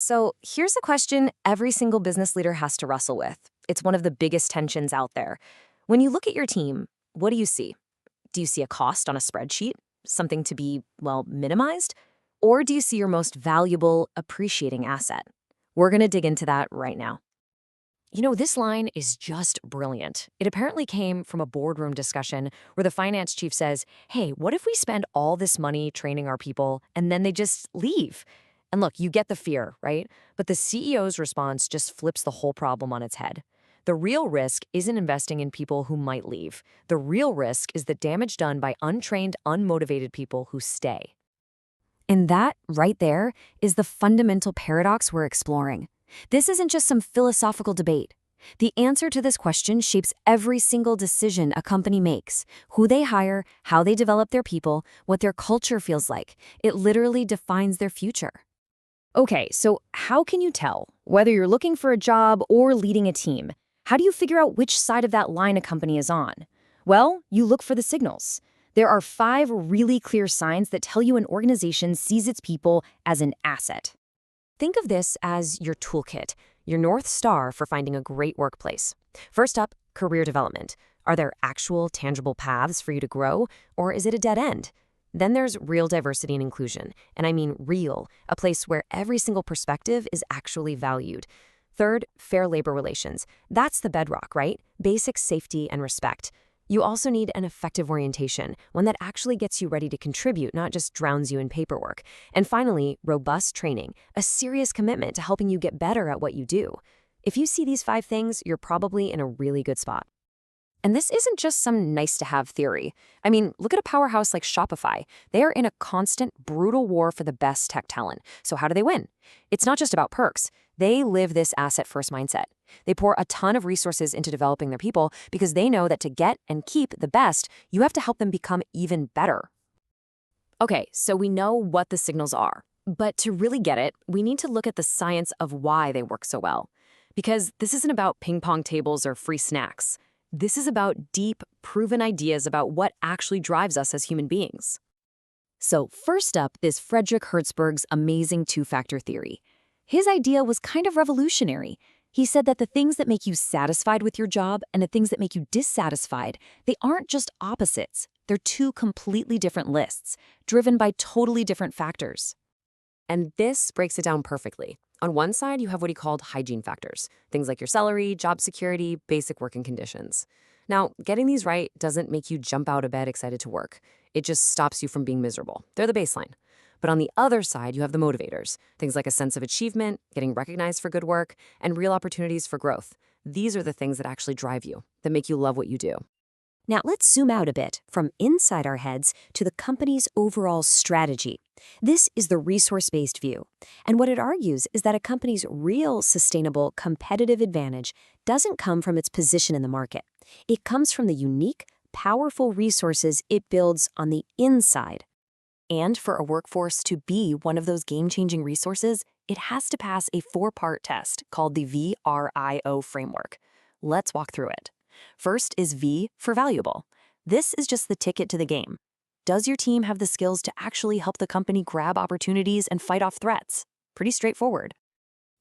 So here's a question every single business leader has to wrestle with. It's one of the biggest tensions out there. When you look at your team, what do you see? Do you see a cost on a spreadsheet? Something to be, well, minimized? Or do you see your most valuable, appreciating asset? We're going to dig into that right now. This line is just brilliant. It apparently came from a boardroom discussion where the finance chief says, hey, what if we spend all this money training our people and then they just leave? And look, you get the fear, right? But the CEO's response just flips the whole problem on its head. The real risk isn't investing in people who might leave. The real risk is the damage done by untrained, unmotivated people who stay. And that, right there, is the fundamental paradox we're exploring. This isn't just some philosophical debate. The answer to this question shapes every single decision a company makes: who they hire, how they develop their people, what their culture feels like. It literally defines their future. Okay, so how can you tell whether you're looking for a job or leading a team? How do you figure out which side of that line a company is on? Well, you look for the signals. There are 5 really clear signs that tell you an organization sees its people as an asset. Think of this as your toolkit, your North Star for finding a great workplace. First up, career development. Are there actual, tangible paths for you to grow, or is it a dead end? Then there's real diversity and inclusion, and I mean real, a place where every single perspective is actually valued. Third, fair labor relations. That's the bedrock, right? Basic safety and respect. You also need an effective orientation, one that actually gets you ready to contribute, not just drowns you in paperwork. And finally, robust training, a serious commitment to helping you get better at what you do. If you see these 5 things, you're probably in a really good spot. And this isn't just some nice-to-have theory. I mean, look at a powerhouse like Shopify. They are in a constant, brutal war for the best tech talent. So how do they win? It's not just about perks. They live this asset-first mindset. They pour a ton of resources into developing their people because they know that to get and keep the best, you have to help them become even better. Okay, so we know what the signals are. But to really get it, we need to look at the science of why they work so well. Because this isn't about ping pong tables or free snacks. This is about deep, proven ideas about what actually drives us as human beings. So first up is Frederick Hertzberg's amazing 2-factor theory. His idea was kind of revolutionary. He said that the things that make you satisfied with your job and the things that make you dissatisfied, they aren't just opposites. They're 2 completely different lists, driven by totally different factors. And this breaks it down perfectly. On one side, you have what he called hygiene factors, things like your salary, job security, basic working conditions. Now, getting these right doesn't make you jump out of bed excited to work. It just stops you from being miserable. They're the baseline. But on the other side, you have the motivators, things like a sense of achievement, getting recognized for good work, and real opportunities for growth. These are the things that actually drive you, that make you love what you do. Now, let's zoom out a bit from inside our heads to the company's overall strategy. This is the resource-based view. And what it argues is that a company's real sustainable competitive advantage doesn't come from its position in the market. It comes from the unique, powerful resources it builds on the inside. And for a workforce to be one of those game-changing resources, it has to pass a 4-part test called the VRIO framework. Let's walk through it. First is V for valuable. This is just the ticket to the game. Does your team have the skills to actually help the company grab opportunities and fight off threats? Pretty straightforward.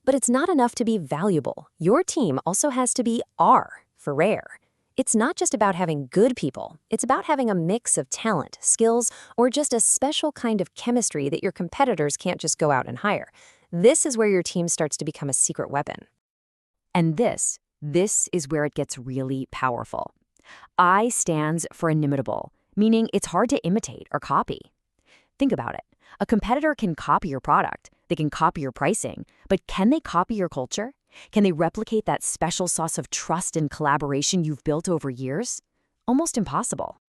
But it's not enough to be valuable. Your team also has to be R for rare. It's not just about having good people. It's about having a mix of talent, skills, or just a special kind of chemistry that your competitors can't just go out and hire. This is where your team starts to become a secret weapon. And this is where it gets really powerful. I stands for inimitable, meaning it's hard to imitate or copy. Think about it. A competitor can copy your product, they can copy your pricing, but can they copy your culture? Can they replicate that special sauce of trust and collaboration you've built over years? Almost impossible.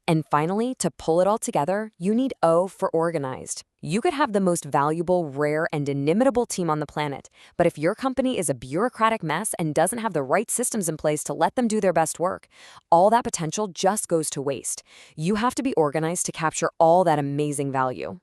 And finally, to pull it all together, you need O for organized. You could have the most valuable, rare, and inimitable team on the planet, but if your company is a bureaucratic mess and doesn't have the right systems in place to let them do their best work, all that potential just goes to waste. You have to be organized to capture all that amazing value.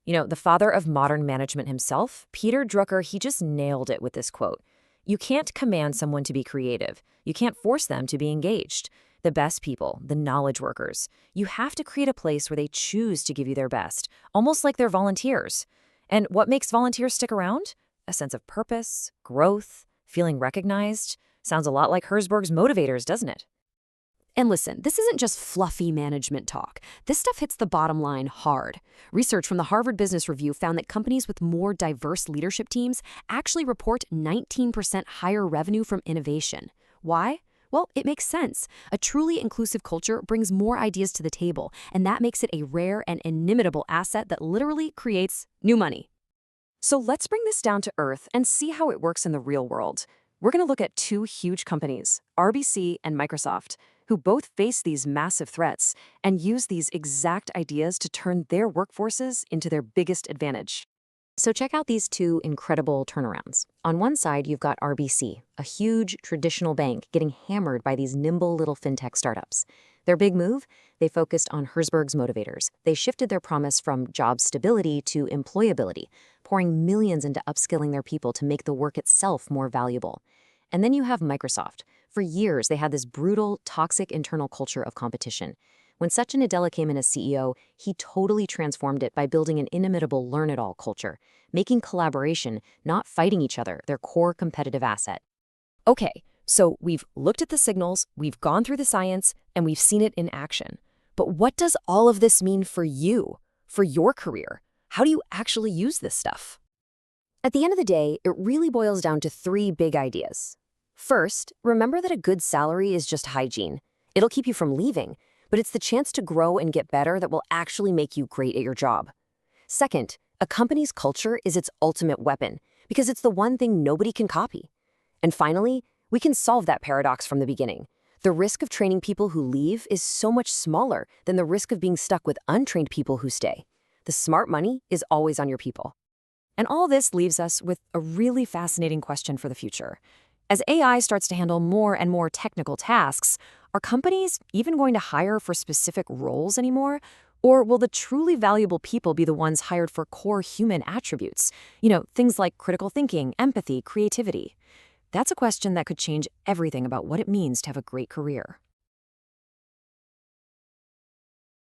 The father of modern management himself, Peter Drucker, he just nailed it with this quote. You can't command someone to be creative. You can't force them to be engaged. The best people, the knowledge workers, you have to create a place where they choose to give you their best, almost like they're volunteers. And what makes volunteers stick around? A sense of purpose, growth, feeling recognized. Sounds a lot like Herzberg's motivators, doesn't it? And listen, this isn't just fluffy management talk. This stuff hits the bottom line hard. Research from the Harvard Business Review found that companies with more diverse leadership teams actually report 19% higher revenue from innovation. Why? Well, it makes sense. A truly inclusive culture brings more ideas to the table, and that makes it a rare and inimitable asset that literally creates new money. So let's bring this down to earth and see how it works in the real world. We're going to look at two huge companies, RBC and Microsoft, who both face these massive threats and use these exact ideas to turn their workforces into their biggest advantage. So check out these two incredible turnarounds. On one side, you've got RBC, a huge traditional bank getting hammered by these nimble little fintech startups. Their big move? They focused on Herzberg's motivators. They shifted their promise from job stability to employability, pouring millions into upskilling their people to make the work itself more valuable. And then you have Microsoft. For years, they had this brutal, toxic internal culture of competition. When Satya Nadella came in as CEO, he totally transformed it by building an inimitable learn-it-all culture, making collaboration, not fighting each other, their core competitive asset. Okay, so we've looked at the signals, we've gone through the science, and we've seen it in action. But what does all of this mean for you, for your career? How do you actually use this stuff? At the end of the day, it really boils down to three big ideas. First, remember that a good salary is just hygiene. It'll keep you from leaving, but it's the chance to grow and get better that will actually make you great at your job. Second, a company's culture is its ultimate weapon because it's the one thing nobody can copy. And finally, we can solve that paradox from the beginning. The risk of training people who leave is so much smaller than the risk of being stuck with untrained people who stay. The smart money is always on your people. And all this leaves us with a really fascinating question for the future. As AI starts to handle more and more technical tasks, are companies even going to hire for specific roles anymore? Or will the truly valuable people be the ones hired for core human attributes? Things like critical thinking, empathy, creativity. That's a question that could change everything about what it means to have a great career.